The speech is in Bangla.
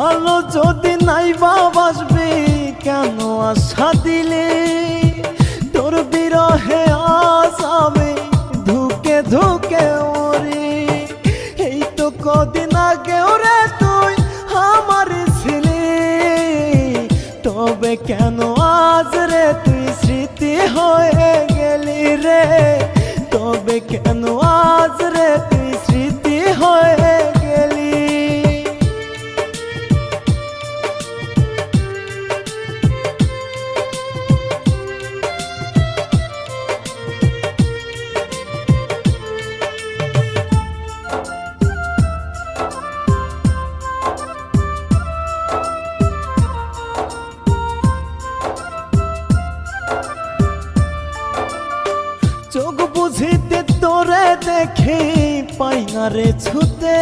ভালো যদি নাই বাসবি কেন আশা দিলে তোর বিরহে আজ আমি ধুকে ধুকে মরি। এই তো কদিন আগে রে তুই আমার ছিলি, তবে কেন আজ রে তুই স্মৃতি হয়ে গেলি রে, তবে কেন আজ রে তুই স্মৃতি হয়ে গেলি। চোখ বুঝিতে তোরে দেখি পাই না রে ছুতে।